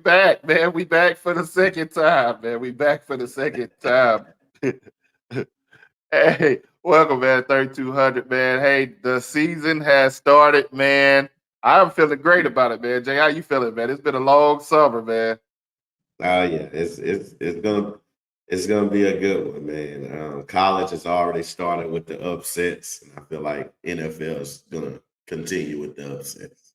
back, man. We back for the second time, man. We back for the second time. Hey, welcome, man. 3200, man. Hey, the season has started, man. I'm feeling great about it, man. Jay, how you feeling, man? It's been a long summer, man. Oh yeah, it's gonna be a good one, man. College has already started with the upsets, and I feel like NFL is gonna continue with the upsets.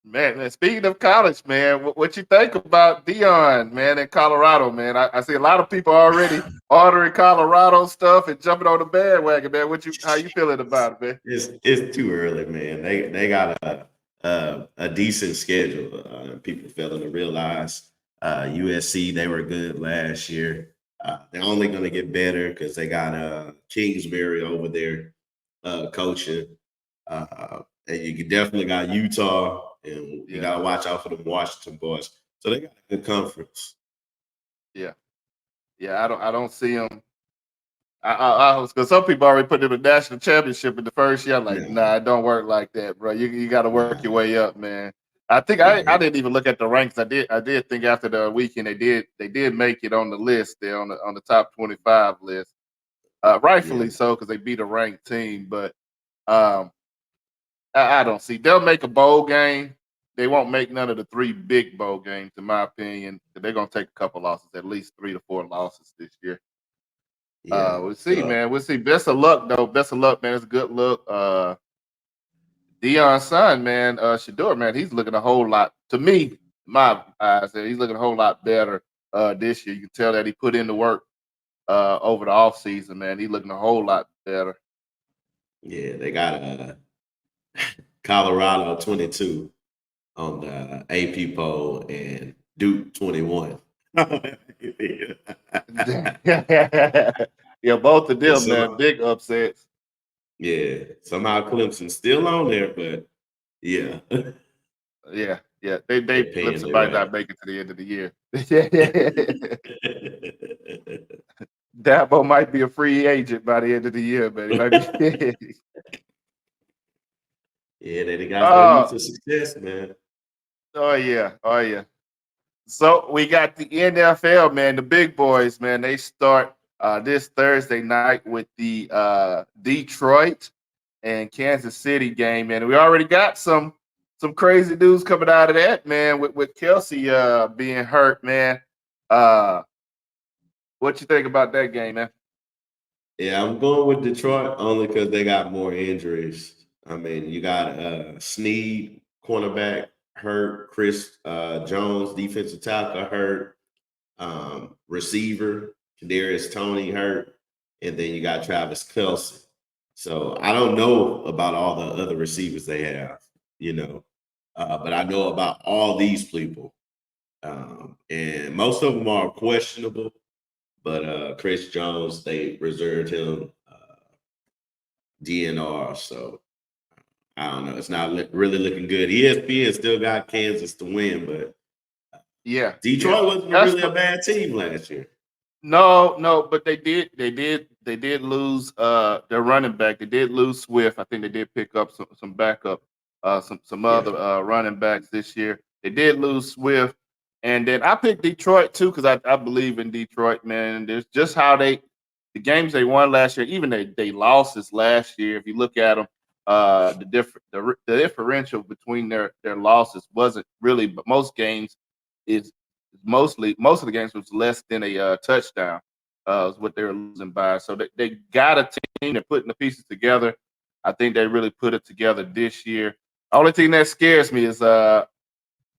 Man, speaking of college, man, what you think about Dion, man, in Colorado, man? I see a lot of people already ordering Colorado stuff and jumping on the bandwagon, man. How you feeling about it, man? It's too early, man. They got a decent schedule. People failing to realize USC they were good last year. They're only going to get better because they got Kingsbury over there coaching. And you definitely got Utah, and you Yeah, got to watch out for the Washington boys. So they got a good conference. yeah, yeah. I don't see them. I was because some people already put them in the national championship in the first year. I'm like, No, nah, it don't work like that, bro. You got to work your nah, way up, man. I think I yeah, didn't even look at the ranks. I did think after the weekend they did make it on the list there on the top 25 list. yeah, Rightfully so because they beat a ranked team, but um, I don't see they'll make a bowl game. They won't make none of the three big bowl games, in my opinion. They're gonna take a couple losses, at least 3 to 4 losses this year. yeah. We'll see, So man. We'll see. Best of luck, though. Best of luck, man. It's a good look. Dion's son, man, Shador, man, he's looking a whole lot to me, my eyes, he's looking a whole lot better this year. You can tell that he put in the work over the offseason, man. He's looking a whole lot better. yeah, they got Colorado 22 on the AP poll and Duke 21. Yeah, both of And them, man, somehow, big upsets. yeah, somehow Clemson's still on there, but yeah, Yeah, yeah. They they paying Clemson their might way. not make it to the end of the year. Dabo might be a free agent by the end of the year, man. He might be. Yeah, they got to go use Oh, the success, man. oh yeah, oh yeah. So we got the NFL, man. The big boys, man. They start this Thursday night with the Detroit and Kansas City game, man. We already got some crazy news coming out of that, man. With Kelsey being hurt, man. Uh, what you think about that game, man? Yeah, I'm going with Detroit only because they got more injuries. I mean, you got Sneed, cornerback, hurt. Chris Jones, defensive tackle, hurt. Receiver, Kadarius Tony, hurt. And then you got Travis Kelsey. So I don't know about all the other receivers they have, you know, but I know about all these people. And most of them are questionable, but Chris Jones, they reserved him DNR. So I don't know. It's not really looking good. ESPN still got Kansas to win, but Yeah, yeah. Detroit wasn't That's really a what. bad team last year. No, no, but they did lose their running back. They did lose Swift. I think they did pick up some backup, some Yeah. other running backs this year. They did lose Swift, and then I picked Detroit too because I believe in Detroit, man. There's just how the games they won last year, even they losses last year. If you look at them, the differential between their losses wasn't really, but most games is most of the games was less than a touchdown. Is what they were losing by. So they got a team. They're putting the pieces together. I think they really put it together this year. Only thing that scares me is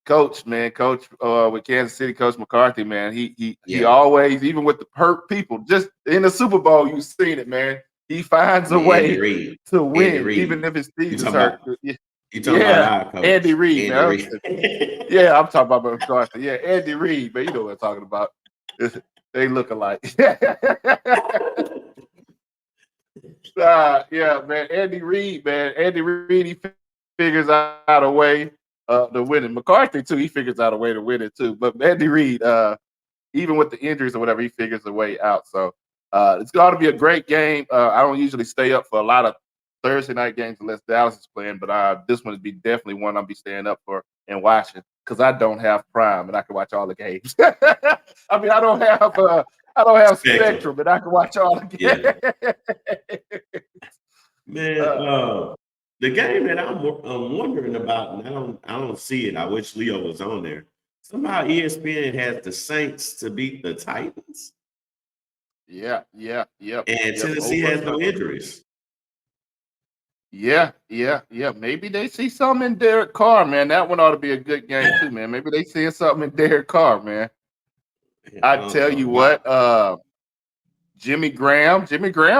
coach, man, coach with Kansas City, Coach McCarthy, man. He Yeah. always, even with the hurt people, just in the Super Bowl, you've seen it, man. He finds a Yeah, Andy way Reid. to Andy win, even Reid. if his You team is talking hurt. about you talking about Yeah, our Andy coach, Reid, Andy man. Reid. Yeah, I'm talking about McCarthy. Yeah, Andy Reid, man. You know what I'm talking about. They look alike. Yeah, man. Andy Reid, man. Andy Reid, he figures out a way to win it. McCarthy too, he figures out a way to win it too. But Andy Reid, even with the injuries or whatever, he figures a way out. So it's going to be a great game. I don't usually stay up for a lot of Thursday night games unless Dallas is playing, but this one would be definitely one I'll be staying up for and watching. because I don't have Prime and I can watch all the games. I mean, I don't have Spectrum. Spectrum, and I can watch all the Yeah. games. Man, the game that I'm wondering about, and I don't see it. I wish Leo was on there. Somehow ESPN has the Saints to beat the Titans, Yep. and Tennessee Over. has no injuries. Yeah. Maybe they see something in Derek Carr, man. That one ought to be a good game too, man. Maybe they see something in Derek Carr, man. I tell you what, Jimmy Graham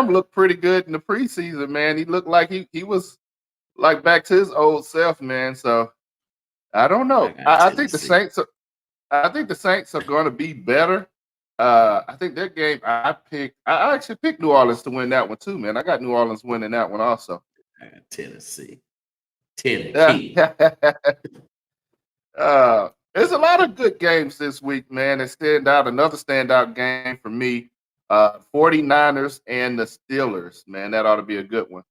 looked pretty good in the preseason, man. He looked like he was like back to his old self, man. So I don't I know. got I think the Tennessee. Saints are going to be better. I think that game I actually picked New Orleans to win that one too, man. I got New Orleans winning that one also. I got Tennessee. Tennessee. There's a lot of good games this week, man. That stand out. Another standout game for me, 49ers and the Steelers, man. That ought to be a good one.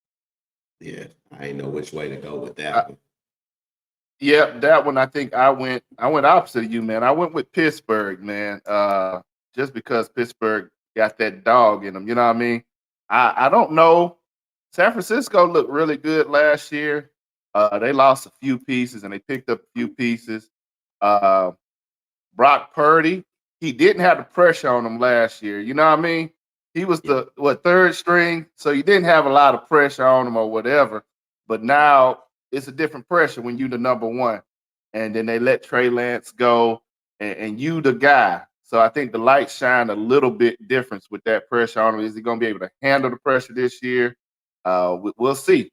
Yeah, I ain't know which way to go with that Uh, one. yeah, that one I think I went opposite of you, man. I went with Pittsburgh, man. Just because Pittsburgh got that dog in them, you know what I mean? I don't know. San Francisco looked really good last year. They lost a few pieces and they picked up a few pieces. Uh, Brock Purdy, he didn't have the pressure on him last year. You know what I mean? He was Yeah. the third string, so you didn't have a lot of pressure on him or whatever. But now it's a different pressure when you the number one, and then they let Trey Lance go, and you the guy. So I think the light shine a little bit difference with that pressure on him. Is he going to be able to handle the pressure this year? We'll see.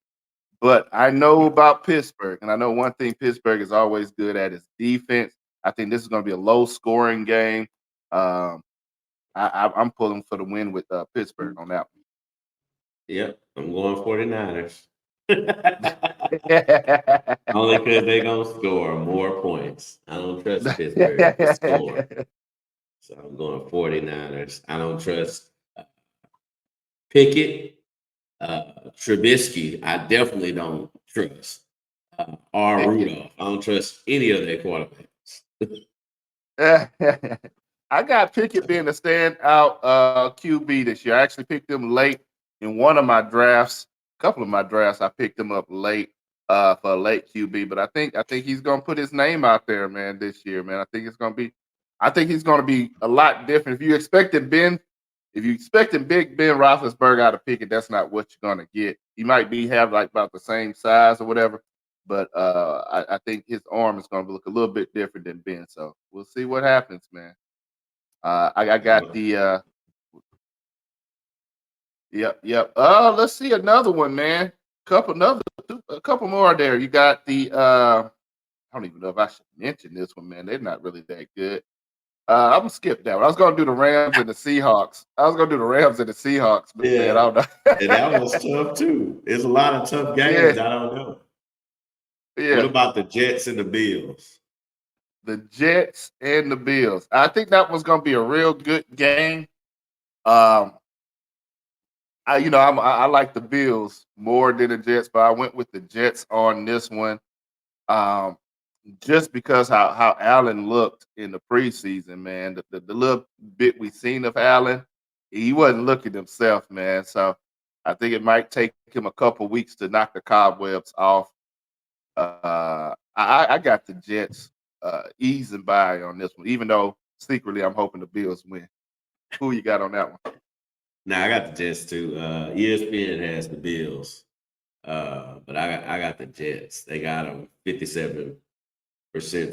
But I know about Pittsburgh, and I know one thing Pittsburgh is always good at is defense. I think this is going to be a low scoring game. Um, I'm pulling for the win with Pittsburgh on that Yep, I'm going 49ers. one. Only because they're going to score more points. I don't trust Pittsburgh to score. So I'm going 49ers. I don't trust Pickett. Trubisky, I definitely don't trust. Or Rudolph. I don't trust any of their quarterbacks. I got Pickett being a standout QB this year. I actually picked him late in one of my drafts. A couple of my drafts, I picked him up late for a late QB. But I think he's gonna put his name out there, man, this year, man. I think he's gonna be a lot different. If you expected Big Ben Roethlisberger out of Pickett, that's not what you're gonna get. He might have like about the same size or whatever, but I think his arm is going to look a little bit different than Ben. So we'll see what happens, man. I got the yep. Let's see another one, man. A couple more there. You got the I don't even know if I should mention this one, man. They're not really that good. I'm gonna skip that one. I was gonna do the Rams and the Seahawks. But man, I Yeah, don't know. and that was tough too. There's a lot of tough games. Yeah, I don't know. What yeah. about the Jets and the Bills? The Jets and the Bills. I think that was gonna be a real good game. Um, I like the Bills more than the Jets, but I went with the Jets on this one. Um, just because how Allen looked in the preseason, man. The little bit we seen of Allen, he wasn't looking himself, man. So I think it might take him a couple weeks to knock the cobwebs off. I got the Jets easing by on this one, even though secretly I'm hoping the Bills win. Who you got on that one? Now I got the Jets too. ESPN has the Bills, but I got the Jets. They got them 57%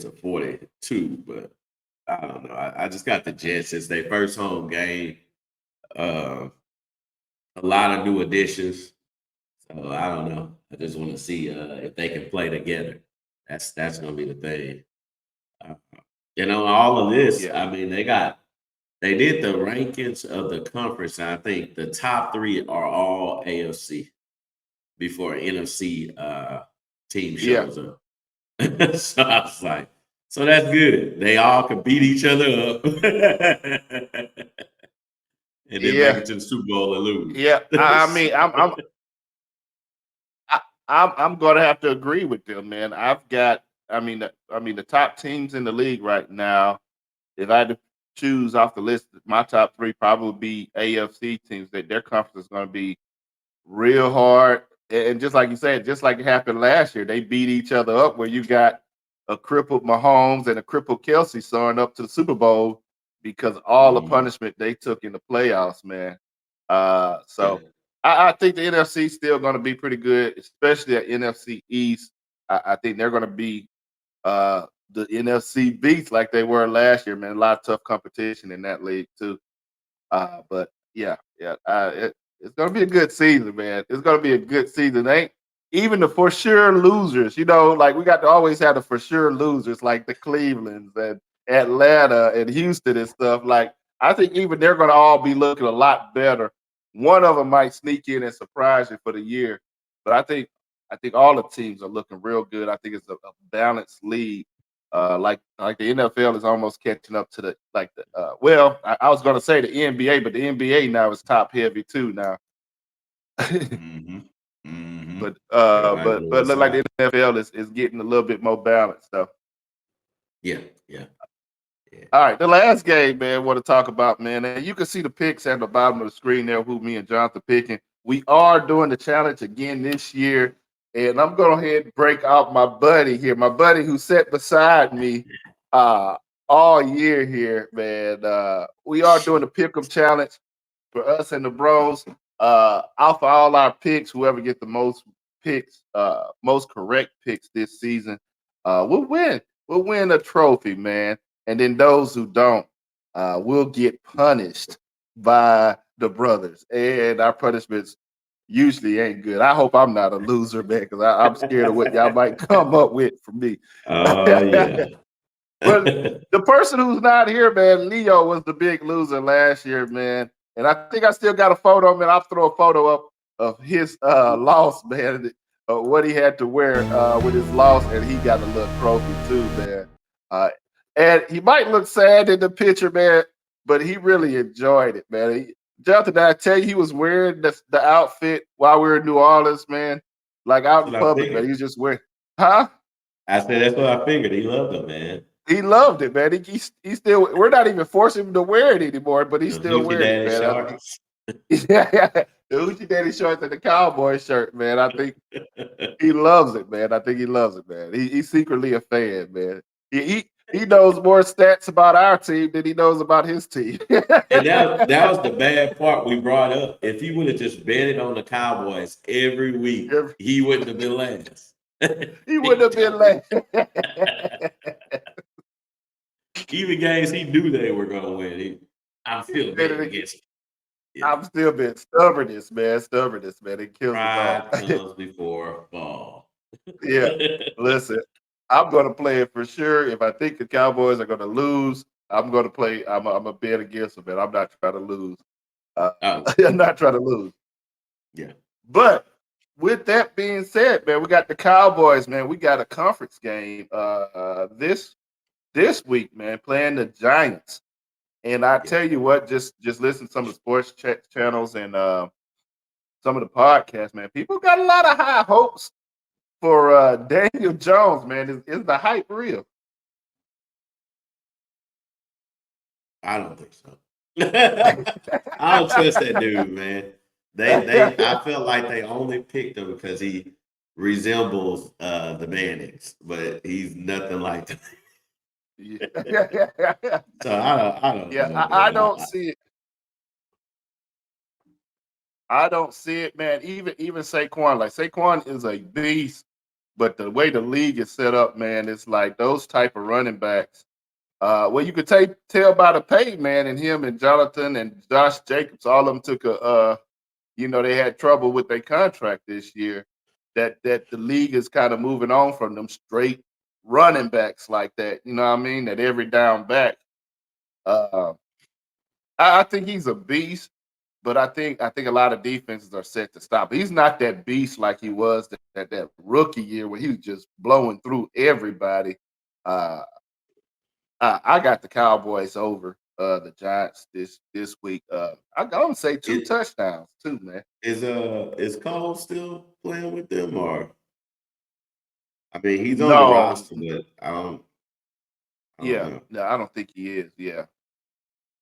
to 42, but I don't know. I just got the Jets. It's their first home game. Uh, a lot of new additions. So I don't know. I just want to see if they can play together. That's gonna be the thing. Uh, all of this, Yeah, I mean, they did the rankings of the conference. And I think the top three are all AFC before NFC team yeah, shows up. So I was like, so that's good. They all can beat each other up and then make yeah, it to the Super Bowl and yeah. I lose. mean, I'm gonna have to agree with them, man. I've got the top teams in the league right now. If I had to choose off the list, my top three probably would be AFC teams. That their conference is going to be real hard. And just like you said, just like it happened last year, they beat each other up where you got a crippled Mahomes and a crippled Kelsey soaring up to the Super Bowl because all the Mm, punishment they took in the playoffs, man. yeah. So I think the NFC is still going to be pretty good, especially at NFC East. I think they're going to be the NFC beats like they were last year, man. A lot of tough competition in that league too. But yeah, it's gonna be a good season, man. It's gonna be a good season. Ain't even the for sure losers, like we got to always have the for sure losers, like the Clevelands and Atlanta and Houston and stuff. Like I think even they're gonna all be looking a lot better. One of them might sneak in and surprise you for the year, but I think all the teams are looking real good. I think it's a balanced league like the NFL is almost catching up to I was gonna say the NBA, but the NBA now is top heavy too now. Mm-hmm. Mm-hmm. but Everybody on one look like side. the NFL is getting a little bit more balanced though. Yeah, yeah, yeah. All right, the last game, man, I want to talk about, man. And you can see the picks at the bottom of the screen there, who me and Jonathan picking. We are doing the challenge again this year. And I'm going to ahead and break out my buddy here, my buddy who sat beside me uh, all year here, man. We are doing the pick'em challenge for us and the bros. Out for all our picks, whoever get the most picks, most correct picks this season, will win. We'll win a trophy, man. And then those who don't will get punished by the brothers. And our punishments usually ain't good. I hope I'm not a loser, man, because I'm scared of what y'all might come up with for me. Oh yeah. But the person who's not here, man, Leo was the big loser last year, man. And I think I still got a photo, man. I'll throw a photo up of his loss, man, what he had to wear with his loss, and he got a little trophy too, man. Uh, and he might look sad in the picture, man, but he really enjoyed it, man. Jonathan, did I tell you he was wearing the outfit while we were in New Orleans, man? Like out That's in what I public, man. He figured. was just wearing, huh? I said that's what I figured. He loved them, man. He loved it, man. He still. We're not even forcing him to wear it anymore, but he's The still Hoochie wearing it, Daddy man. shorts. Yeah, the Hoochie Daddy shorts and the cowboy shirt, man. I think he loves it, man. I think he loves it, man. He's secretly a fan, man. He knows more stats about our team than he knows about his team. And that was the bad part we brought up. If he would have just betted on the Cowboys every week, he wouldn't have been last. He wouldn't have been late. Even games he knew they were going to win, I'm still betting against him. Yeah. I'm still being stubbornness, man. Stubbornness, man. It kills us all. Pride comes before a fall. Yeah. Listen, I'm going to play it for sure. If I think the Cowboys are going to lose, I'm going to play. I'm a bet against them, man. I'm not trying to lose. Oh, I'm not trying to lose. yeah. But with that being said, man, we got the Cowboys, man. We got a conference game this week, man, playing the Giants. And I tell you what, just listen to some of the sports channels and some of the podcasts, man. People got a lot of high hopes for Daniel Jones, man. Is the hype real? I don't think so. I don't trust that dude, man. I felt like they only picked him because he resembles the Mannings, but he's nothing like them. Yeah. So I don't Yeah, know, I man. don't see it. I don't see it, man. Even Saquon, like Saquon is a beast, but the way the league is set up, man, it's like those type of running backs. Well, you could tell by the pay, man, and him and Jonathan and Josh Jacobs, all of them took they had trouble with their contract this year. That the league is kind of moving on from them straight running backs like that. You know what I mean? That every down back. Uh, I think he's a beast, but I think a lot of defenses are set to stop. He's not that beast like he was that rookie year where he was just blowing through everybody. Uh, I got the Cowboys over the Giants this week. I'm gonna say two It touchdowns too, man. is Cole still playing with them or I mean, he's on the No, roster, but I don't yeah, know. no, I don't think he is. Yeah,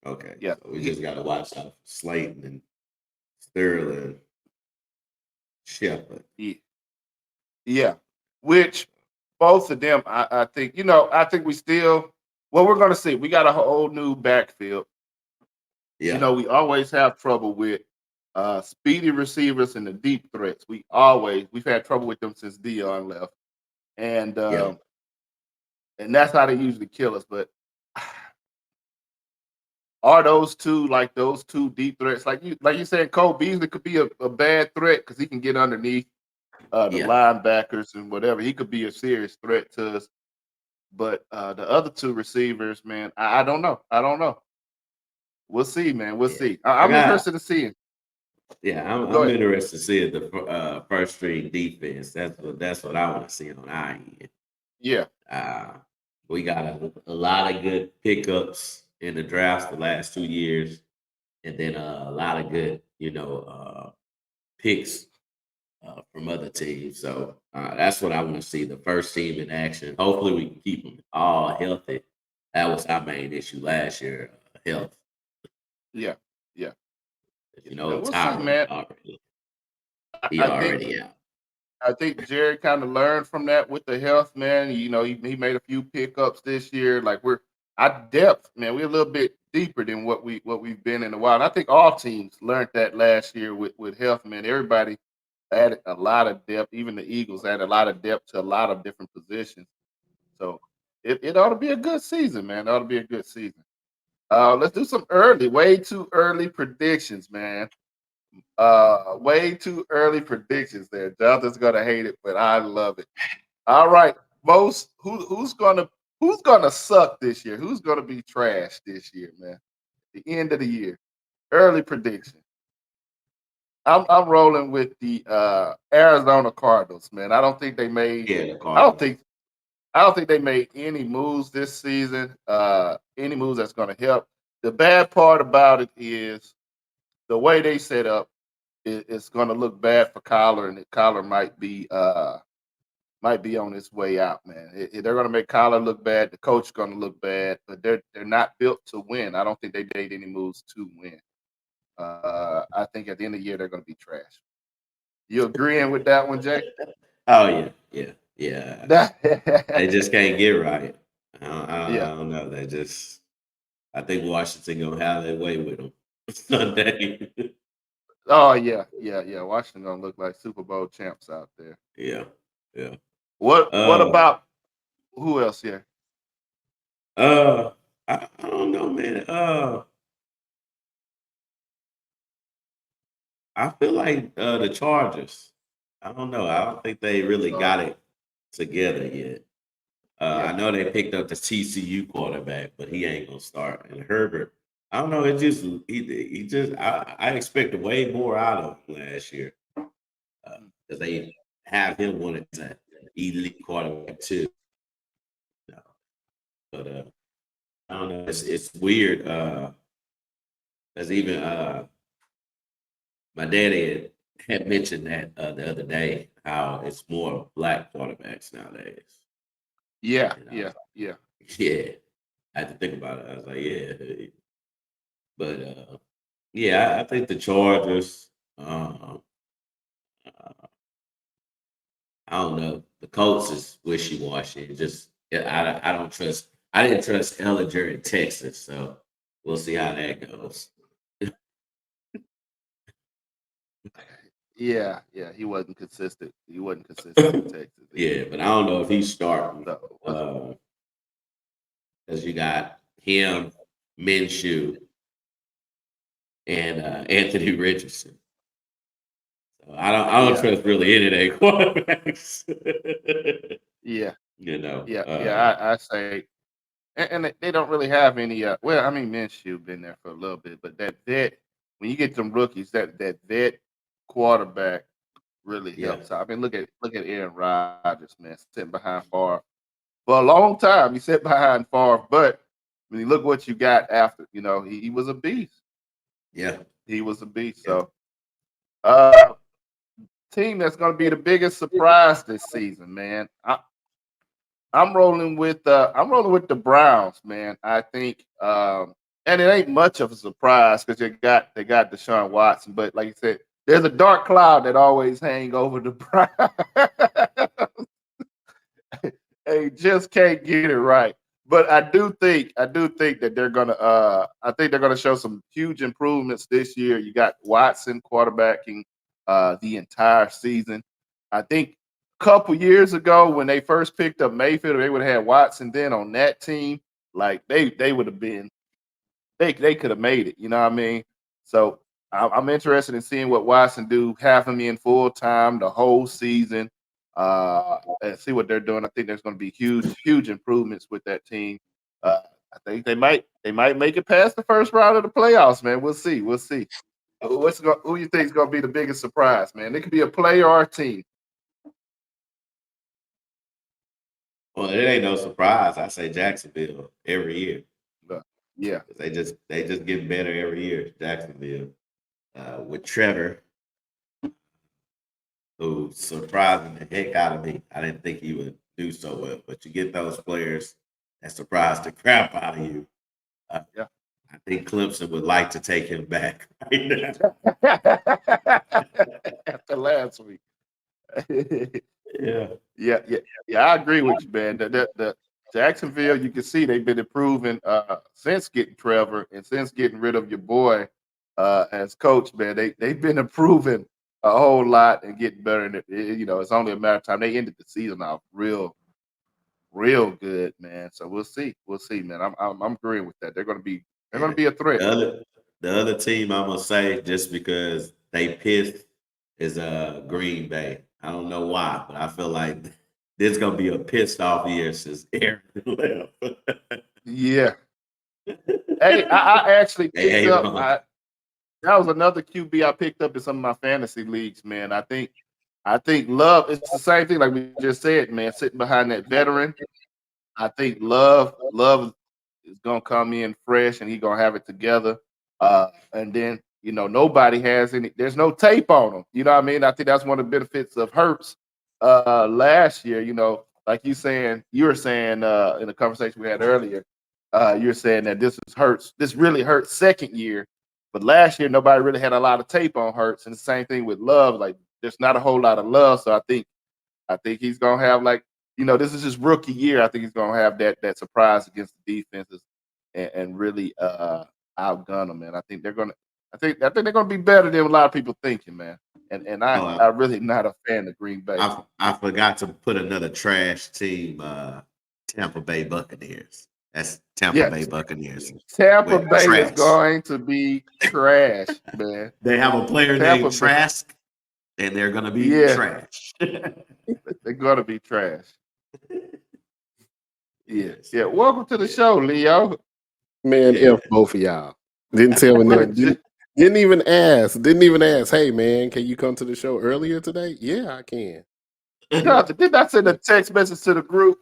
Okay, yeah, so we just got to watch out for Slayton and Sterling, Shepard. he, yeah. Which both of them, I think, I think we still. Well, we're gonna see. We got a whole new backfield. Yeah, We always have trouble with speedy receivers and the deep threats. We've had trouble with them since Dion left, and yeah, um, and that's how they usually kill us. But are those two deep threats like you said? Cole Beasley could be a bad threat because he can get underneath the yeah. linebackers and whatever. He could be a serious threat to us. But the other two receivers, man, I don't know. I don't know. We'll see, man. We'll Yeah, see. I I'm got. interested in seeing. Yeah, Go I'm ahead. interested to see the first string defense. That's what I want to see on our end. Yeah, Uh, we got a lot of good pickups in the drafts the last 2 years, and then a lot of good, picks from other teams. So that's what I want to see, the first team in action. Hopefully, we can keep them all healthy. That was our main issue last year, health. yeah, yeah. And we'll see, Tyron man. already I, he I think already out. I think Jerry kind of learned from that with the health, man. He made a few pickups this year. Like our depth, man, we're a little bit deeper than what we've been in a while. And I think all teams learned that last year with health, man. Everybody added a lot of depth. Even the Eagles added a lot of depth to a lot of different positions. So it ought to be a good season, man. It ought to be a good season. Let's do some way too early predictions, man. Way too early predictions there. Jonathan's gonna hate it, but I love it. All right, most who's gonna suck this year? Who's gonna be trash this year, man? The end of the year. Early prediction. I'm rolling with the Arizona Cardinals, man. Yeah, the I don't Cardinals. think I don't think they made any moves this season. Any moves that's gonna help. The bad part about it is the way they set up. It's going to look bad for Kyler, and Kyler might be on his way out, man. They're going to make Kyler look bad. The coach is going to look bad, but they're not built to win. I don't think they made any moves to win. I think at the end of the year they're going to be trash. You agreeing with that one, Jay? Oh yeah, yeah, yeah. They just can't get right. Yeah. I don't know. They just. I think Washington gonna have their way with them Sunday. Oh yeah, yeah, yeah. Washington gonna look like Super Bowl champs out there. Yeah, yeah. What Uh, about who else here? uh. I don't know, man. I feel like the Chargers. I don't know. I don't think they really got it together yet. I Yeah, know they picked up the TCU quarterback, but he ain't gonna start. And Herbert, I don't know. It just he just I expected way more out of him last year because they have him one as an elite quarterback too. You know. But I don't know. It's weird. As even my daddy had mentioned that the other day how it's more black quarterbacks nowadays. yeah, And I yeah, was yeah. like, yeah. I had to think about it. I was like, yeah. But yeah, I think the Chargers. Uh, I don't know. The Colts is wishy washy. Just yeah, I don't trust. I didn't trust Ellinger in Texas, so we'll see how that goes. Yeah, yeah, he wasn't consistent. He wasn't consistent in Texas either. Yeah, but I don't know if he's starting. So Because you got him, Minshew, and Anthony Richardson. So I don't yeah, trust really any of their quarterbacks. yeah, you know. yeah, yeah. I say, and they don't really have any. Well, I mean, Minshew been there for a little bit, but that vet when you get them rookies, that vet quarterback really Yeah. helps. I mean, look at Aaron Rodgers, man, sitting behind Favre for a long time. He sat behind Favre, but when you look what you got after, he was a beast. Yeah. He was a beast. Yeah. So, uh, team that's going to be the biggest surprise this season, man. I'm rolling with the Browns, man. I think and it ain't much of a surprise because they got Deshaun Watson, but like you said, there's a dark cloud that always hang over the Browns. They just can't get it right. But I do think that I think they're gonna show some huge improvements this year. You got Watson quarterbacking the entire season. I think a couple years ago when they first picked up Mayfield, they would have had Watson then on that team. Like they would have been they could have made it. You know what I mean? So I'm interested in seeing what Watson do, have him in full time the whole season, and see what they're doing. I think there's going to be huge improvements with that team. I think they might make it past the first round of the playoffs, man. We'll see. We'll see. Who you think is going to be the biggest surprise, man? It could be a player or a team. Well, it ain't no surprise. I say Jacksonville every year. But, yeah. They just get better every year. Jacksonville with Trevor, who surprising the heck out of me. I didn't think he would do so well, but you get those players that surprise the crap out of you. Yeah. I think Clemson would like to take him back right After last week. Yeah. Yeah. I agree with you, man. The Jacksonville, you can see they've been improving since getting Trevor and since getting rid of your boy as coach, man. They've been improving a whole lot and getting better. And it's only a matter of time. They ended the season off real good, man. So we'll see. We'll see, man. I'm agreeing with that. They're gonna be a threat. The other team I'm gonna say just because they pissed is Green Bay. I don't know why, but I feel like this is gonna be a pissed off year since Aaron left. Yeah. Hey, I actually Hey, picked hey, up. Ron. That was another QB I picked up in some of my fantasy leagues, man. I think Love. It's the same thing like we just said, man. Sitting behind that veteran, I think Love is gonna come in fresh and he's gonna have it together. And then nobody has any. There's no tape on him. You know what I mean? I think that's one of the benefits of Hurts last year. Like you were saying in the conversation we had earlier. You're saying that this is Hurts. This really Hurts second year, but last year nobody really had a lot of tape on Hurts. And the same thing with Love. Like there's not a whole lot of love. So I think he's gonna have this is his rookie year. I think he's gonna have that surprise against the defenses and really outgun them. And I think they're gonna be better than a lot of people thinking, man. And I really not a fan of Green Bay. I forgot to put another trash team, Tampa Bay Buccaneers. That's Tampa Bay Yes, Buccaneers. Tampa With Bay is trash. going to be trash, man. They have a player Tampa named Bay, Trask, and they're gonna be yeah, trash. they're gonna be trash. Yeah, Yes. yeah. Welcome to the show, Leo. Man, Yeah. F both of y'all. Didn't tell me We're nothing. Didn't even ask. Didn't even ask. Hey man, can you come to the show earlier today? Yeah, I can. Did I send a text message to the group?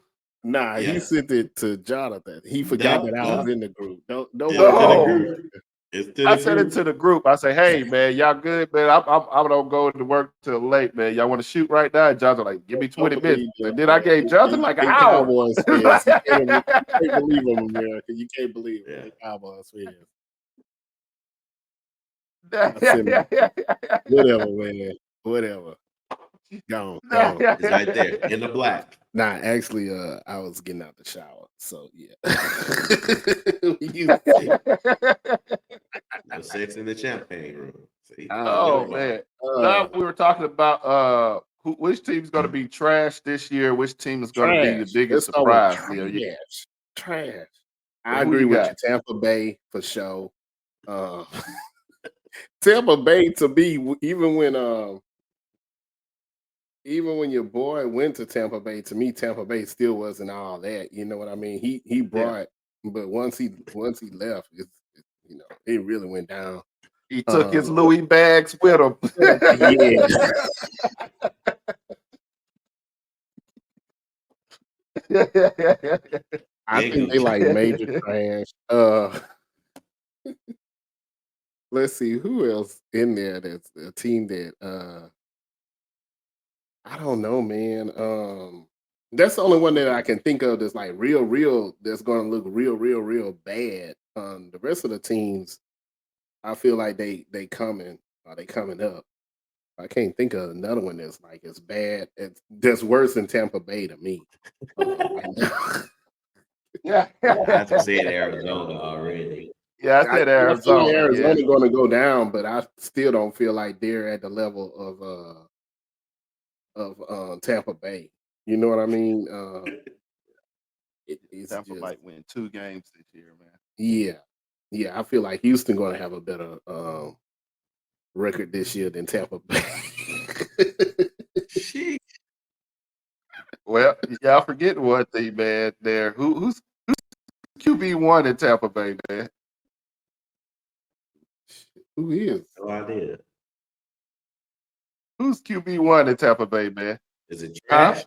Nah, he Yeah. sent it to Jonathan. He forgot No, that I was in the group. Don't It's to the Oh, group. It's to I the sent it group. to the group. I say, hey man, y'all good, man. I don't go to work till late, man. Y'all want to shoot right now? And Jonathan like, give me 20 minutes. And then I gave Jonathan like an Big hour. Cowboys fans. You can't believe them, America. You can't believe it. Yeah. Big Cowboys fans. Whatever, man. Whatever. Gone. It's right there in the black. Nah, actually, I was getting out the shower, so yeah. No sex in the champagne room. See? Oh man. Now we were talking about which team's going to be trash this year. Which team is going to be the Trash. biggest Let's go with surprise? Leo? trash. Well, I who agree you with got? you. Tampa Bay for sure. Tampa Bay to be even when your boy went to Tampa Bay, to me, Tampa Bay still wasn't all that. You know what I mean? He brought, but once he left, it really went down. He took his Louis bags with him. Yeah. I think they like major trash. Let's see who else in there. That's a team that I don't know, man. That's the only one that I can think of that's like real. That's going to look real bad. The rest of the teams, I feel like they coming. They coming up. I can't think of another one that's like as bad. That's worse than Tampa Bay to me. Right now. Yeah. I just said Arizona already. Yeah, I said I feel like Arizona. Arizona Yeah. going to go down, but I still don't feel like they're at the level of Tampa Bay. You know what I mean? It's Tampa just might win 2 games this year, man. yeah. I feel like Houston going to have a better record this year than Tampa Bay. Sheesh. Well, y'all forget one thing, man. There, who's QB1 in Tampa Bay, man? Who is? No idea. Who's QB1 in Tampa Bay, man? Is it Huh? trash?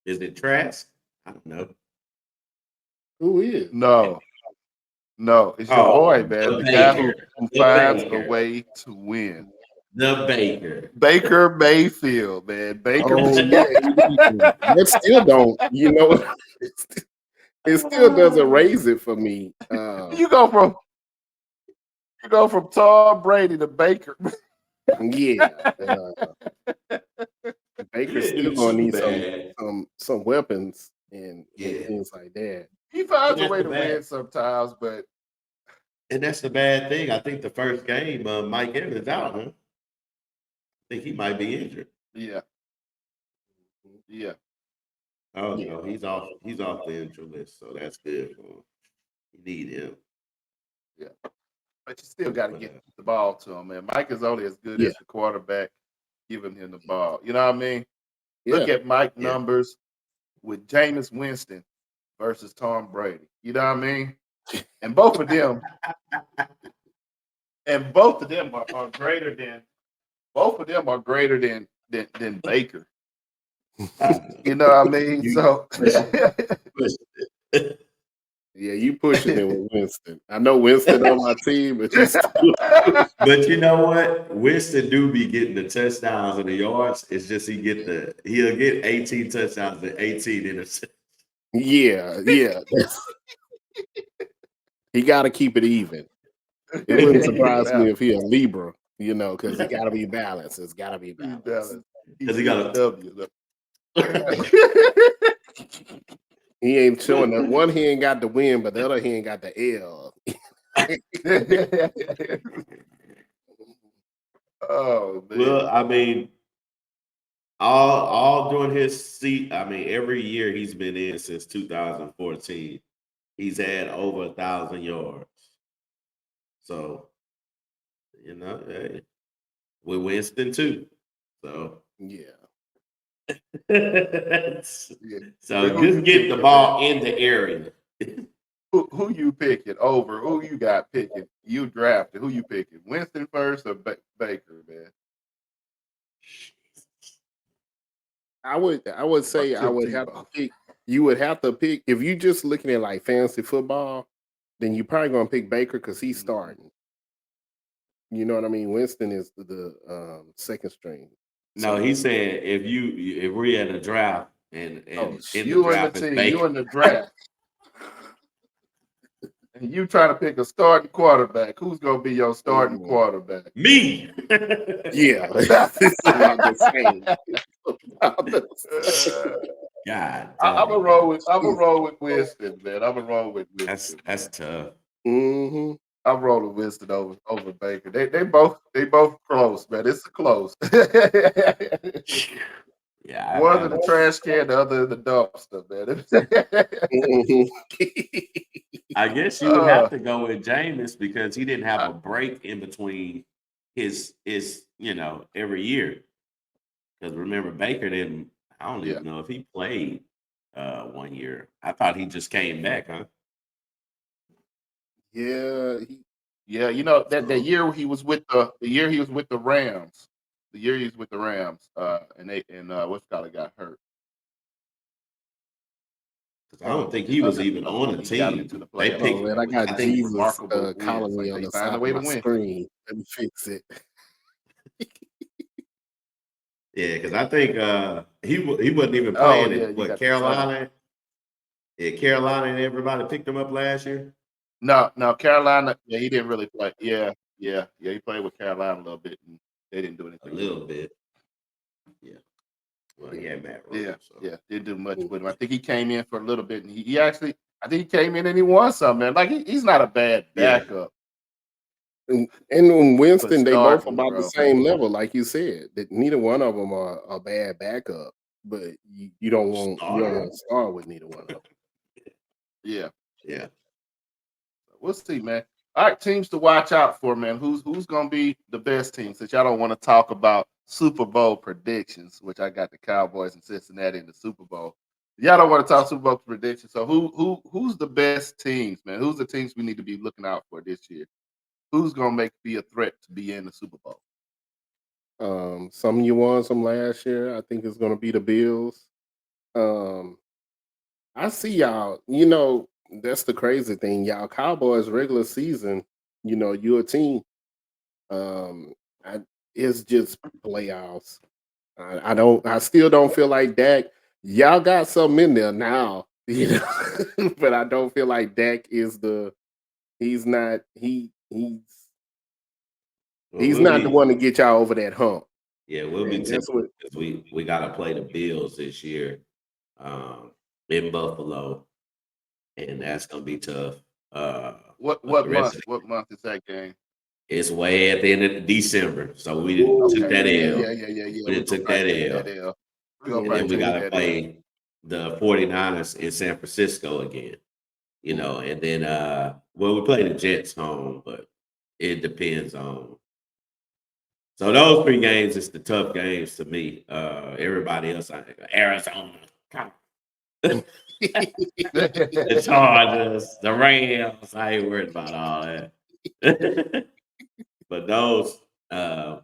Is it trash? I don't know. Who is? No, it's your boy, man. The guy who The finds Baker. a way to win. The Baker. Baker Mayfield, man. Baker. Oh yeah, that still don't. You know, it still doesn't raise it for me. You go from Tom Brady to Baker. Yeah, Baker's still gonna need Bad. some weapons and Yeah. things like that. He finds a That's way the to bad. win sometimes, but And that's the bad thing. I think the first game, Mike Evans out, huh? I think he might be injured. yeah. Oh no, he's off the injured list, so that's good for him. You need him. But you still got to get the ball to him, man. Mike is only as good Yeah. as the quarterback giving him the ball. You know what I mean? Yeah, Look at Mike Yeah. numbers with Jameis Winston versus Tom Brady. You know what I mean? And both of them, are greater than Baker. You know what I mean? So yeah, you pushing it with Winston. I know Winston on my team, but you still, But you know what? Winston do be getting the touchdowns and the yards. It's just he'll get 18 touchdowns and 18 interceptions. yeah. He got to keep it even. It wouldn't surprise me if he a Libra, you know, because he got to be balanced. It's got to be balanced. Because he got a W. He ain't showing that one. He ain't got the win, but the other he ain't got the L. Oh man. Well, I mean, all during his seat, I mean, every year he's been in since 2014, he's had over 1,000 yards. So, you know, hey, with Winston too. So, Yeah. so just get the ball in the area. Who you picking over? Who you got picking? You drafted. Who you picking? Winston first or Baker, man? I would say I would have to pick. You would have to pick if you just looking at like fantasy football, then you probably gonna pick Baker because he's starting. You know what I mean? Winston is the second string. No, he's saying if we're at a draft and you in the draft. And you trying to pick a starting quarterback. Who's gonna be your starting quarterback? Me. Yeah. It's about the same. God, I'm gonna roll with Winston, man. I'm gonna roll with Winston. that's tough. Mm-hmm. I'm rolling Winston over Baker. They both close, man. It's close. Yeah, One in the trash can, the other in the dumpster, man. I guess you would have to go with Jameis because he didn't have a break in between his every year. Because remember, Baker didn't. I don't even know if he played 1 year. I thought he just came back, huh? Yeah. You know that the year he was with the Rams. The year he was with the Rams, and what's called got hurt. I don't think he was even on the team. They picked. I got Jesus calling me on the side of my win. screen. Let me fix it. Yeah, because I think he wasn't even Oh playing yeah, it. you What, got the son. Carolina? Yeah, Carolina and everybody picked him up last year. No, Carolina. Yeah, he didn't really play. Yeah. He played with Carolina a little bit, and they didn't do A anything. little bit. Yeah. Well, he had Matt Rule. Yeah, didn't do much with him. I think he came in for a little bit, and he actually, I think he came in and he won something. Man. Like he's not a bad Yeah. backup. And in Winston, they both starting, about the bro. same level, like you said. That neither one of them are a bad backup, but you don't want to start with neither one of them. Yeah. Yeah. We'll see, man. All right, teams to watch out for, man. Who's gonna be the best team? Since y'all don't want to talk about Super Bowl predictions, which I got the Cowboys and Cincinnati in the Super Bowl. Y'all don't want to talk Super Bowl predictions. So who's the best teams, man? Who's the teams we need to be looking out for this year? Who's gonna be a threat to be in the Super Bowl? Some you won some last year. I think it's going to be the Bills. I see y'all. That's the crazy thing. Y'all Cowboys regular season. You're a team. I, it's just playoffs. I still don't feel like Dak. Y'all got something in there now, but I don't feel like Dak is the. He's not. He's not the one to get y'all over that hump. Yeah, we'll be That's what we got to play the Bills this year in Buffalo, and that's gonna be tough. What month? What month is that game? It's way at the end of December, so we took that L. Yeah. We took that L. And then we got to play the 49ers in San Francisco again. And then we play the Jets home, but it depends on. So those 3 games is the tough games to me. Everybody else, Arizona, the Chargers, the Rams. I ain't worried about all that. But those, I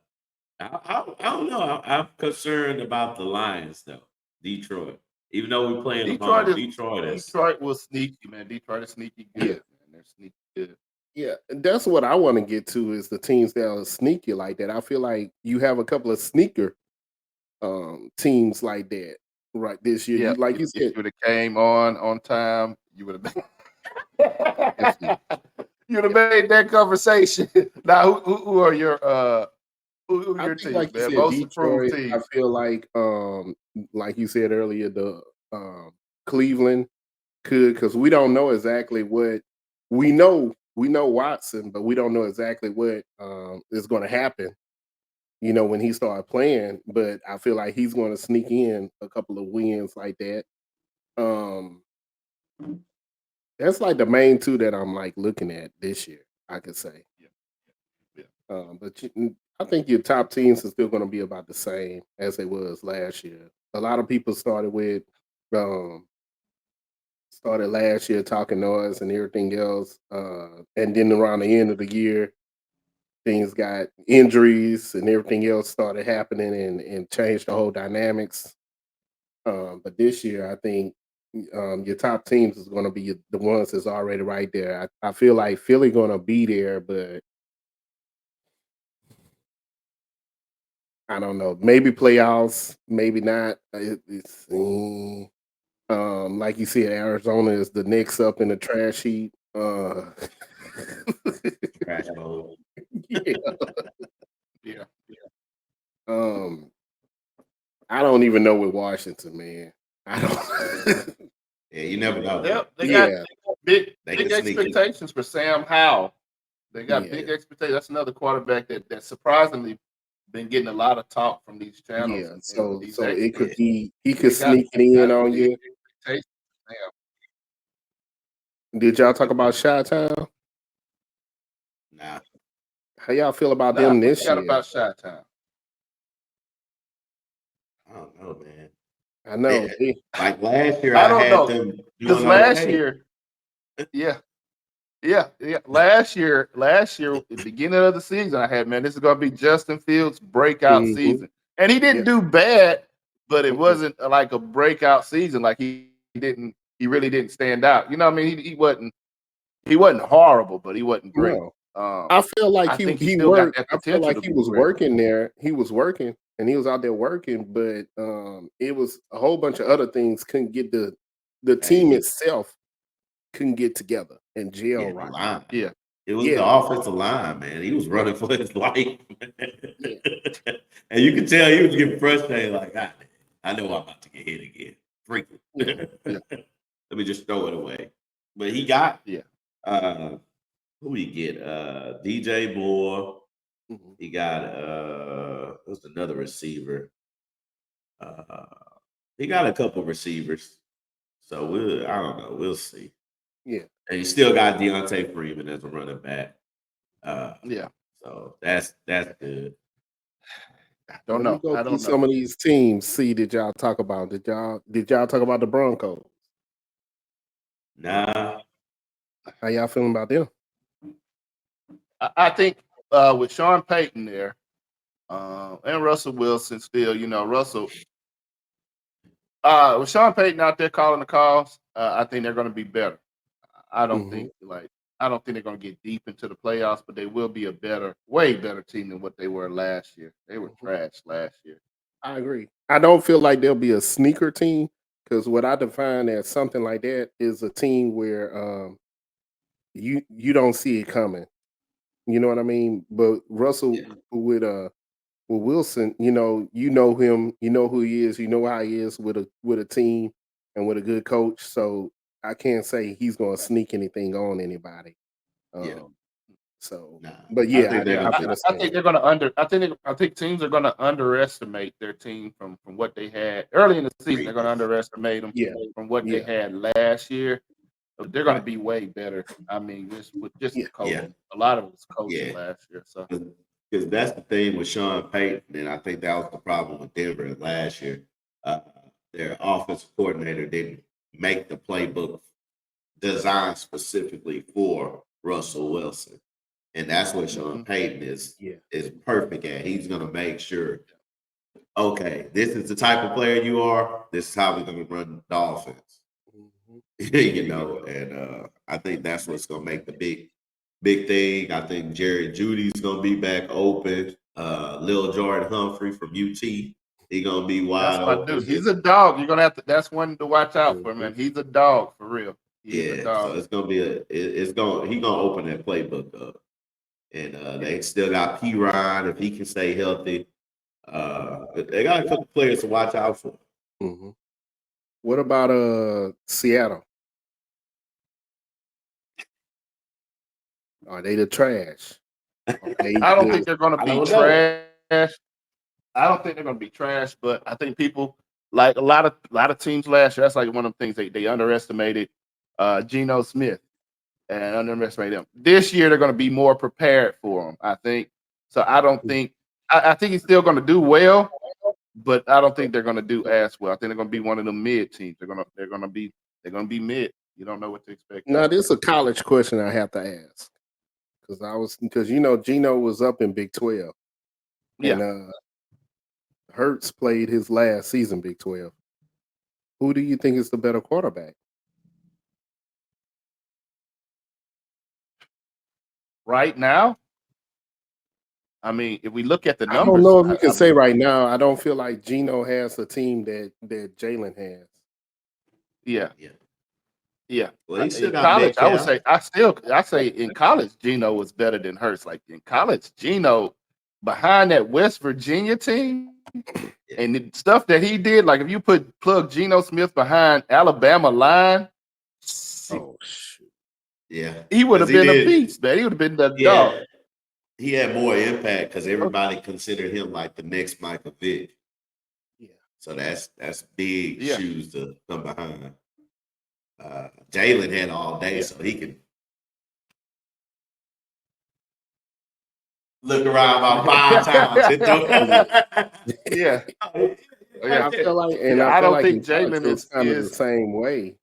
don't know. I'm concerned about the Lions though. Detroit, even though we're playing Detroit was sneaky, man. Detroit is sneaky good. Yeah. Man. They're sneaky good. Yeah, that's what I want to get to is the teams that are sneaky like that. I feel like you have a couple of sneaker teams like that right this year. Yeah, Like you if said, you would have came on time, you would have been. You'd have made that conversation. Now, who are your who I your think teams, like you man? said, Most improved Detroit. I teams. feel like you said earlier, the Cleveland could because we don't know exactly what we know. We know Watson, but we don't know exactly what is going to happen. When he started playing, but I feel like he's going to sneak in a couple of wins like that. Um, that's like the main 2 that I'm like looking at this year. I could say, but I think your top teams are still going to be about the same as they was last year. A lot of people started last year talking noise and everything else, and then around the end of the year, things got injuries and everything else started happening and changed the whole dynamics. But this year, I think your top teams is going to be the ones that's already right there. I feel like Philly going to be there, but I don't know. Maybe playoffs, maybe not. Like you said, Arizona is the next up in the trash heap. Trash bowl. Yeah. I don't even know with Washington, man. I don't. Yeah, you never know. They got big can sneak it. expectations for Sam Howell. They got big expectations. That's another quarterback that surprisingly been getting a lot of talk from these channels. Yeah, and so these it could experts. be he They could sneak it in on big you. expectations for Sam. Did y'all talk about Chi-Town? Nah. How y'all feel about them this year? About Chi-Town. I don't know, man. I know. Like last year, I don't know. them Because doing last okay. year, yeah. Last year, at the beginning of the season, I had, man, this is going to be Justin Fields' breakout season. And he didn't do bad, but it wasn't like a breakout season. Like he really didn't stand out. You know what I mean? He wasn't horrible, but he wasn't great. No. I feel like he still got worked. that I feel potential like to he be was great. working there. He was working, and he was out there working, but it was a whole bunch of other things couldn't get the team Hey, itself couldn't get together and gel yeah, the right. line. Yeah. It was the Yeah, offensive line, man. He was running for his life, yeah, and you could tell he was getting frustrated. Like, "God, I know I'm about to get hit again. Freaking. yeah. Yeah. Let me just throw it away." But he got Yeah. who he get? DJ Moore. Mhm. He got who's another receiver? Uh, he got a couple receivers. So I don't know. We'll see. Yeah. And he still got Deontay Freeman as a running back. Uh, Yeah. so that's good. I don't Let me know. go I through don't know. some of these teams. See, did y'all talk about? Did y'all talk about the Broncos? Nah, How y'all feeling about them? I think with Sean Payton there, and Russell Wilson still, Russell. With Sean Payton out there calling the calls, I think they're going to be better. I don't Mhm. think I don't think they're going to get deep into the playoffs, but they will be a way better team than what they were last year. They were Mhm. trash last year. I agree. I don't feel like they'll be a sneaker team because what I define as something like that is a team where you don't see it coming. You know what I mean? But Russell yeah, with Wilson, you know him, you know who he is, you know how he is with a team and with a good coach. So I can't say he's going to sneak anything on anybody. yeah. Um, so, Nah, but I yeah, think they're Yeah, I gonna feel be. the I same think way. they're going to I think teams are going to underestimate their team from what they had early in the season. They're going to Previous. underestimate them Yeah, from what they yeah, had last year. They're going to right. be way better. I mean, just Yeah, the Yeah, coaching. A lot of it was coaching yeah. last year. So Because that's the thing with Sean Payton, and I think that was the problem with Denver last year. Uh, their offensive coordinator didn't make the playbook designed specifically for Russell Wilson, and that's what Sean mhm. Payton is yeah. is perfect at. He's going to make sure, okay, this is the type of player you are. This is how we're going to run the offense. Mhm. And I think that's what's going to make the big thing. I think Jerry Judy's going to be back open. Lil Jordan Humphrey from UT, he going to be That's wide my open. dude. He's a dog. You're gonna have to. That's one to watch out for, Mhm. man. He's a dog for real. He is a Yeah, so dog. it's gonna be it's gonna he gonna open that playbook up, and they still got P Ryan if he can stay healthy. They got a couple players to watch out for. Mhm. What about Seattle? Are they the trash? Are they I don't the think they're gonna I be don't know. trash. I don't think they're gonna be trash, but I think people like a lot of teams last year. That's like one of the things they underestimated Geno Smith and underestimated him. This year they're gonna be more prepared for him. I think. So I don't think. I think he's still gonna do well, but I don't think they're gonna do as well. I think they're gonna be one of the mid teams. They're gonna be mid. You don't know what to expect Now out of this them. is a college question I have to ask because Gino was up in Big 12 Yeah. and Hertz played his last season Big 12. Who do you think is the better quarterback? Right now, I mean, if we look at the I don't numbers, know if you I can say believe. right now. I don't feel like Gino has the team that Jalen has. Yeah. Yeah. Yeah, Well, he still in got college, I would Metcalf. say I say in college, Geno was better than Hurts. Like in college, Geno behind that West Virginia team Yeah. and the stuff that he did, like if you plug Geno Smith behind Alabama line, Oh shoot! Yeah. he would Because have been a beast, man. He would have been the dog. yeah, he had more impact because everybody considered him like the next Michael Vick. Yeah, So that's big Yeah, shoes to come behind. Jalen had all day, yeah, so he can look around about five times. Hit yeah, the yeah, yeah, I yeah. I feel don't like in think college Jalen it was is kind of the is same way.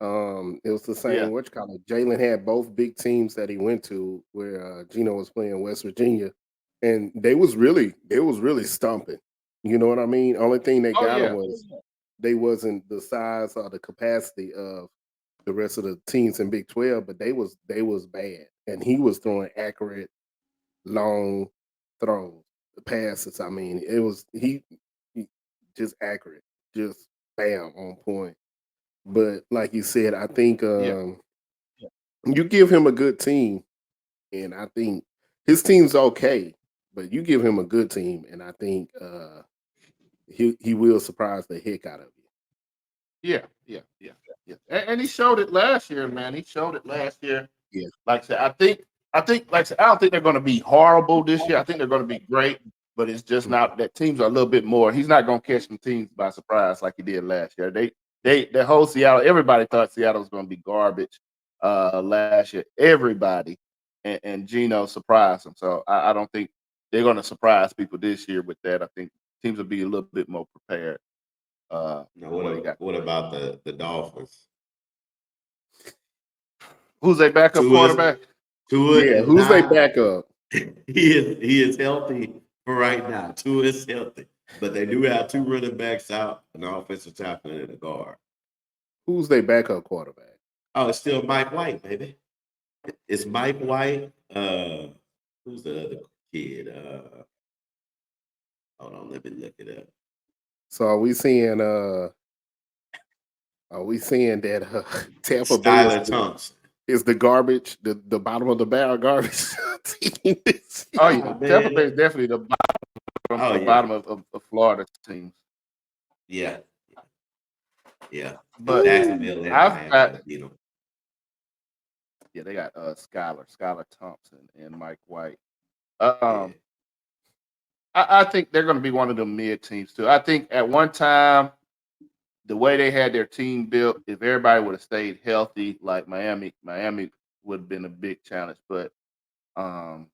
It was the yeah, same. What you call it? Jalen had both big teams that he went to, where Gino was playing West Virginia, and they was really stumping. You know what I mean? Only thing they oh got him yeah, was they wasn't the size or the capacity of the rest of the teams in Big 12, but they was bad, and he was throwing accurate long throws. passes. I mean, it was he just accurate, just bam on point. But like you said, I think Yeah. you give him a good team, and I think his team's okay. But you give him a good team, and I think he will surprise the heck out of you. Yeah. And he showed it last year, man. He showed it last year. Yeah. Like I said, like I said, I don't think they're going to be horrible this year. I think they're going to be great, but it's just not that teams are a little bit more. He's not going to catch some teams by surprise like he did last year. The whole Seattle, everybody thought Seattle was going to be garbage last year. Everybody, and Geno surprised them. So I don't think they're going to surprise people this year with that. I think teams will be a little bit more prepared. Now, What he got? what about the Dolphins? Who's their backup Tua, quarterback? Tua Yeah, is who's their not. backup? He is healthy for right now. Tua is healthy, but they do have two running backs out, an offensive tackle and a guard. Who's their backup quarterback? Oh, it's still Mike White, baby. It's Mike White. Who's the other kid? Hold on, let me look it up. So are we seeing that Tampa Bay Skylar Thompson. is the garbage, the bottom of the barrel garbage team? Oh Oh, yeah, man. Tampa Bay is definitely the Oh, yeah. bottom of Florida teams. Yeah. Yeah. But Jacksonville and I've Miami got beat 'em. yeah, they got Skylar Thompson and Mike White. Yeah. I think they're going to be one of the mid teams too. I think at one time, the way they had their team built, if everybody would have stayed healthy, like Miami would have been a big challenge. But um,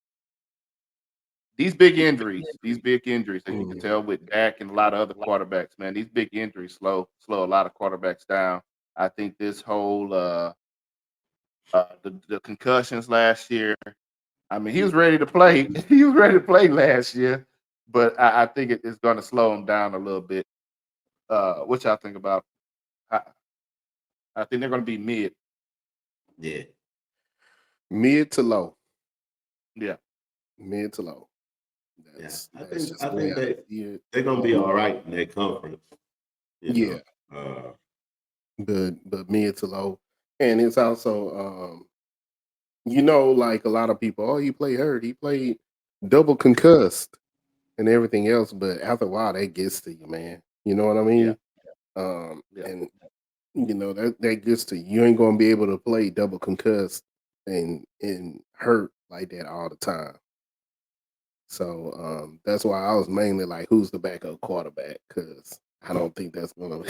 these big injuries, as you can tell with Dak and a lot of other quarterbacks, man, these big injuries slow a lot of quarterbacks down. I think this whole the concussions last year. I mean, he was ready to play. He was ready to play last year, but I think it's going to slow him down a little bit. Which I think about. I, I think they're going to be mid. Yeah. Mid to low. Yeah. Mid to low. Yeah. I That's just think the way they, see it. they're going to be all right in their conference. Yeah. But mid to low. And it's also like a lot of people, oh, he played hurt. He played double concussed and everything else. But after a while, that gets to you, man. You know what I mean? Yeah. And that gets to you. You ain't gonna be able to play double concussed and hurt like that all the time. So that's why I was mainly like, who's the backup quarterback? Because I don't think that's gonna.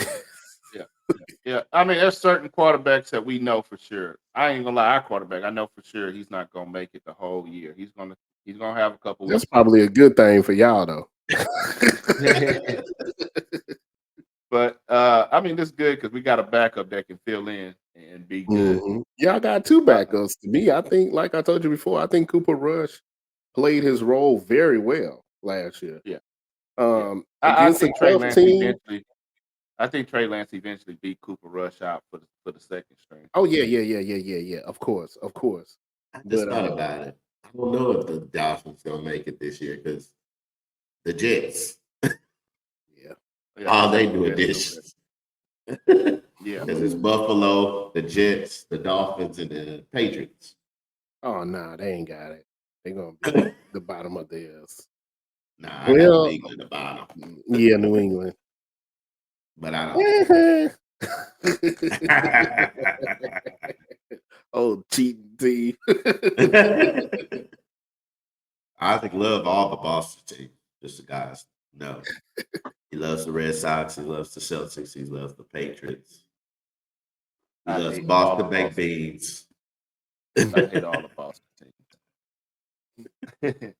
Yeah. I mean, there's certain quarterbacks that we know for sure. I ain't gonna lie, our quarterback, I know for sure he's not gonna make it the whole year. He's gonna have a couple That's weeks. probably a good thing for y'all, though. But I mean, it's good because we got a backup that can fill in and be good. Yeah, I got two backups. To me, I think, like I told you before, I think Cooper Rush played his role very well last year. Yeah. I Against a think Trey tough Lance team. eventually. I think Trey Lance eventually beat Cooper Rush out for the second string. Oh yeah. Of course. I just But thought about it. I don't know if the Dolphins going to make it this year because the Jets, all they do is this. Yeah. Because it's Buffalo, the Jets, the Dolphins, and the Patriots. oh nah, they ain't got it. They're gonna be the bottom of theirs. Nah, I got Well, New England at the bottom, yeah, New England. but I don't. Oh, cheating team. I think love all the Boston team. Just the guys. No. He loves the Red Sox. He loves the Celtics. He loves the Patriots. He I loves hate all Boston the baked Boston beans. I hate all the Boston teams.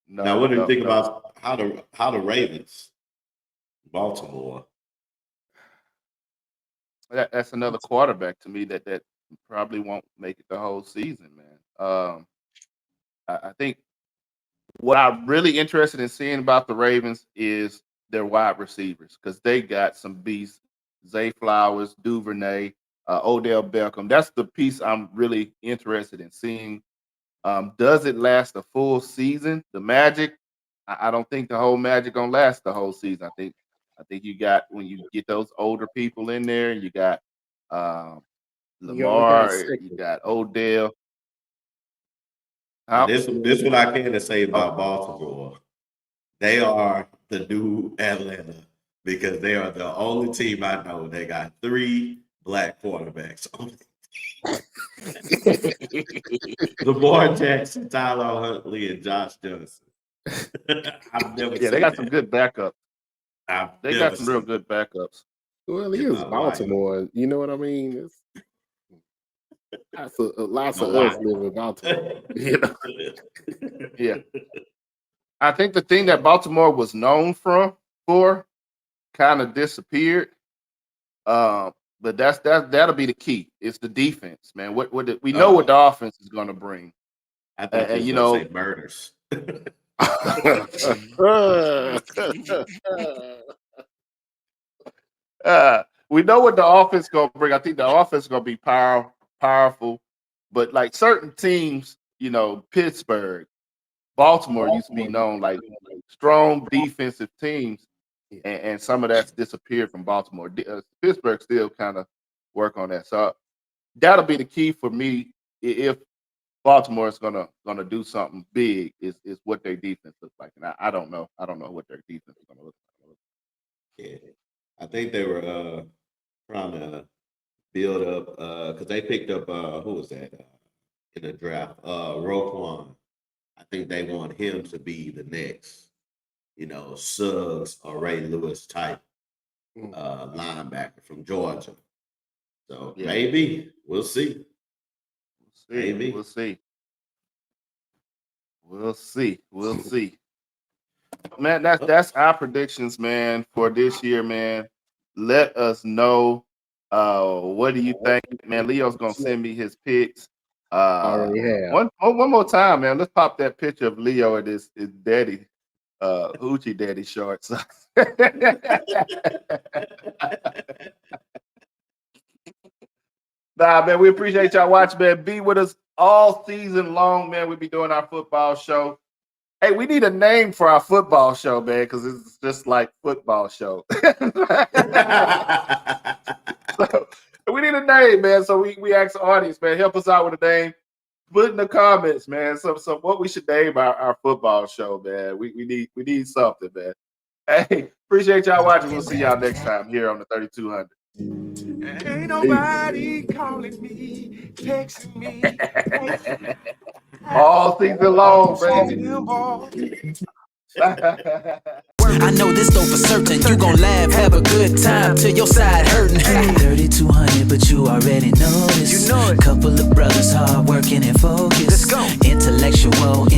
Now, what do you think about how the Ravens, Baltimore? That's another quarterback to me that probably won't make it the whole season, man. I think what I'm really interested in seeing about the Ravens is their wide receivers because they got some beasts. Zay Flowers, Duvernay, Odell Beckham. That's the piece I'm really interested in seeing. Does it last a full season? The magic I don't think the whole Magic gonna last the whole season. I think you got when you get those older people in there, and you got You only got Lamar, you 6. got Odell. And this what I can say about Oh. Baltimore. They are the new Atlanta because they are the only team I know that got 3 black quarterbacks on it. Lamar Jackson, Tyler Huntley, and Josh Johnson. I've never Yeah, seen they got that. some good backups. I've They never got some real seen good backups. Well, it in is my life. Baltimore. You know what I mean? Lots No, of why? us live in Baltimore. You know? Yeah. I think the thing that Baltimore was known for kind of disappeared. But that'll be the key. It's the defense, man. We know what the offense is going to bring. I thought And, you you were know, gonna say murders. we know what the offense going to bring. I think the offense is going to be powerful. But like certain teams, you know, Pittsburgh, Baltimore used to be known like strong defensive teams, and some of that's disappeared from Baltimore. Pittsburgh still kind of work on that. So that'll be the key for me if Baltimore is gonna do something big. Is what their defense looks like, and I don't know. I don't know what their defense is gonna look like. Yeah. I think they were trying to build up because they picked up who was that in the draft? Roquan. I think they want him to be the next, Suggs or Ray Lewis type linebacker from Georgia. So Yeah. maybe we'll see. Maybe. We'll see. We'll see. We'll see. Man, that's our predictions, man, for this year, man. Let us know. What do you think, man? Leo's gonna send me his picks. Already have. One more time, man. Let's pop that picture of Leo at his daddy, Hoochie Daddy shorts. Nah, man, we appreciate y'all watching, man. Be with us all season long, man. We'll be doing our football show. Hey, we need a name for our football show, man, because it's just like football show. So, we need a name, man. So we ask the audience, man, help us out with a name. Put in the comments, man. So what we should name our football show, man. We need something, man. Hey, appreciate y'all watching. We'll see y'all next time here on the 3200. Ain't nobody calling me, texting me. All season long, baby. I know this though for certain. You gon' laugh, have a good time till your side hurting. 3200, but you already know this. You know it. Couple of brothers hard working and focused. Let's go. Intellectual,